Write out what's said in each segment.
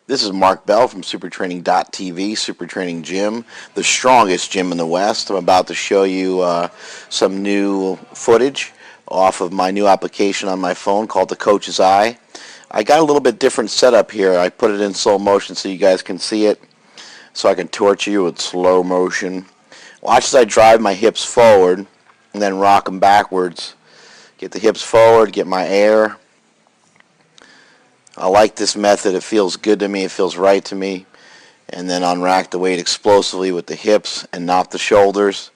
This is Mark Bell from SuperTraining.tv, Super Training Gym, the strongest gym in the West. I'm about to show you some new footage off of my new application on my phone called the Coach's Eye. I got a little bit different setup here. I put it in slow motion so you guys can see it, so I can torture you with slow motion. Watch as I drive my hips forward and then rock them backwards. Get the hips forward, get my air. I like this method. It feels good to me. It feels right to me. And then unrack the weight explosively with the hips and not the shoulders.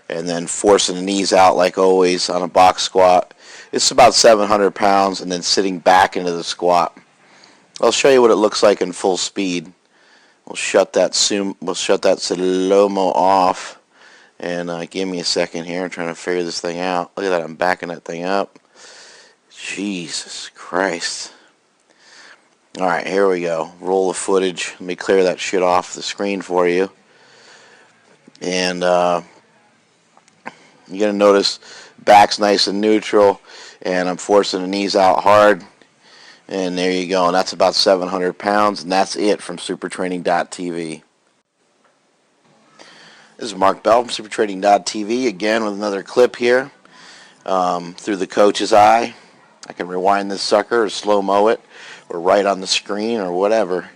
And then forcing the knees out like always on a box squat. It's about 700 pounds and then sitting back into the squat. I'll show you what it looks like in full speed. We'll shut that slow-mo off. And give me a second here. I'm trying to figure this thing out. Look at that. I'm backing that thing up. Jesus Christ. Alright, here we go. Roll the footage. Let me clear that shit off the screen for you. And you're going to notice back's nice and neutral. And I'm forcing the knees out hard. And there you go. And that's about 700 pounds. And that's it from SuperTraining.tv. This is Mark Bell from SuperTraining.tv. Again with another clip here. Through the Coach's Eye. I can rewind this sucker or slow-mo it. Or right on the screen or whatever.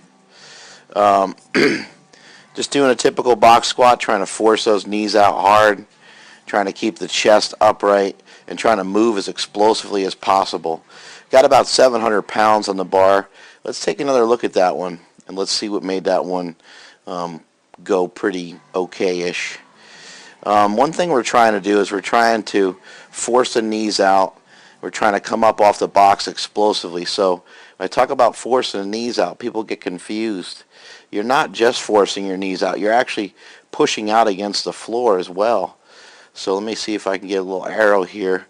Just doing a typical box squat, trying to force those knees out hard, trying to keep the chest upright, and trying to move as explosively as possible. Got about 700 pounds on the bar. Let's take another look at that one, and let's see what made that one go pretty okay-ish. One thing we're trying to do is we're trying to force the knees out. We're trying to come up off the box explosively. So when I talk about forcing the knees out, people get confused. You're not just forcing your knees out. You're actually pushing out against the floor as well. So let me see if I can get a little arrow here.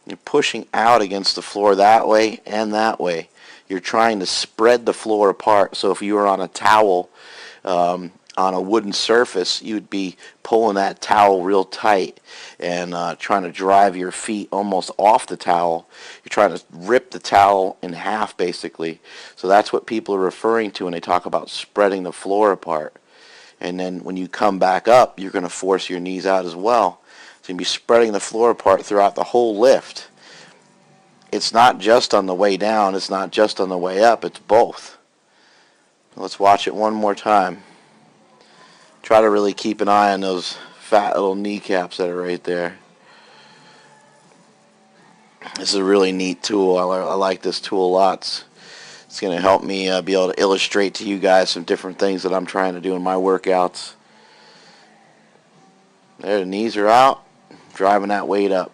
You're pushing out against the floor that way and that way. You're trying to spread the floor apart. So if you were on a towel, on a wooden surface, you'd be pulling that towel real tight and trying to drive your feet almost off the towel. You're trying to rip the towel in half, basically. So that's what people are referring to when they talk about spreading the floor apart. And then when you come back up, you're going to force your knees out as well. So you'll be spreading the floor apart throughout the whole lift. It's not just on the way down. It's not just on the way up. It's both. Let's watch it one more time. Try to really keep an eye on those fat little kneecaps that are right there. This is a really neat tool. I like this tool a lot. It's going to help me be able to illustrate to you guys some different things that I'm trying to do in my workouts. There, the knees are out, driving that weight up.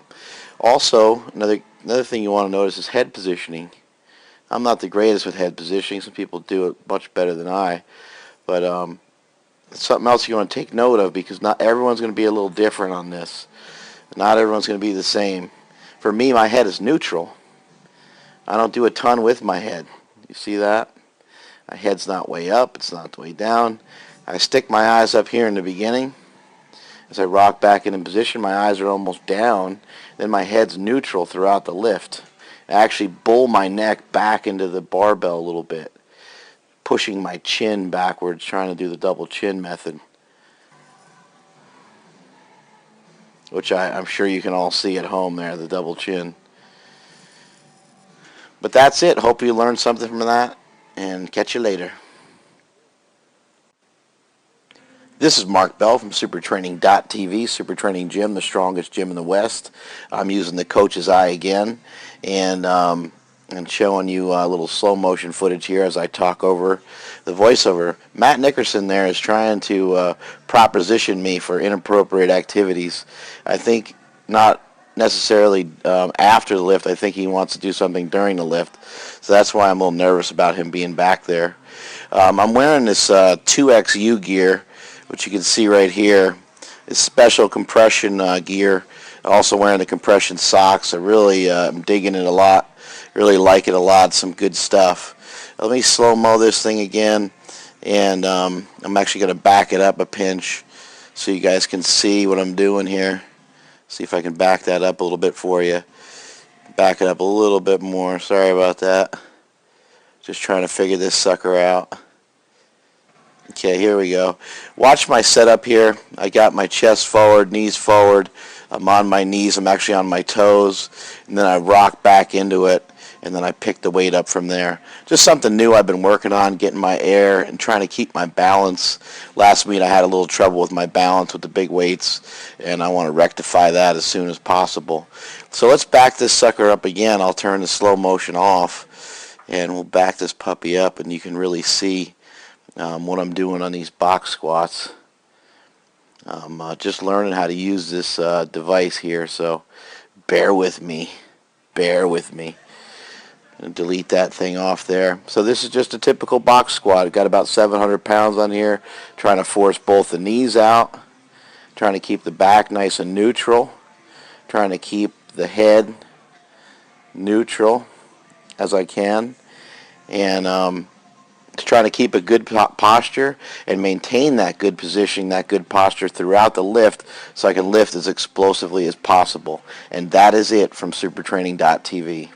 Also, another thing you want to notice is head positioning. I'm not the greatest with head positioning. Some people do it much better than I. But it's something else you want to take note of, because not everyone's going to be a little different on this. Not everyone's going to be the same. For me, my head is neutral. I don't do a ton with my head. You see that? My head's not way up. It's not way down. I stick my eyes up here in the beginning. As I rock back in position, my eyes are almost down. Then my head's neutral throughout the lift. I actually bull my neck back into the barbell a little bit, pushing my chin backwards, trying to do the double chin method, which I'm sure you can all see at home there, the double chin. But that's it. Hope you learned something from that, and catch you later. This is Mark Bell from SuperTraining.tv, Super Training Gym, the strongest gym in the West. I'm using the Coach's Eye again, and showing you a little slow motion footage here as I talk over the voiceover. Matt Nickerson there is trying to proposition me for inappropriate activities. I think not necessarily after the lift. I think he wants to do something during the lift. So that's why I'm a little nervous about him being back there. I'm wearing this 2XU gear, which you can see right here. It's special compression gear. Also wearing the compression socks. I really am digging it a lot. Really like it a lot. Some good stuff. Let me slow-mo this thing again, and I'm actually going to back it up a pinch so you guys can see what I'm doing here. See if I can back that up a little bit for you. Back it up a little bit more. Sorry about that. Just trying to figure this sucker out. Okay, here we go. Watch my setup here. I got my chest forward, knees forward. I'm on my knees. I'm actually on my toes. And then I rock back into it. And then I pick the weight up from there. Just something new I've been working on, getting my air and trying to keep my balance. Last meet I had a little trouble with my balance with the big weights, and I want to rectify that as soon as possible. So let's back this sucker up again. I'll turn the slow motion off, and we'll back this puppy up, and you can really see what I'm doing on these box squats. I'm just learning how to use this device here, so bear with me. Bear with me. And delete that thing off there. So this is just a typical box squat. I've got about 700 pounds on here, trying to force both the knees out, trying to keep the back nice and neutral, trying to keep the head neutral as I can, and trying to keep a good posture and maintain that good position, that good posture throughout the lift, so I can lift as explosively as possible. And that is it from supertraining.tv.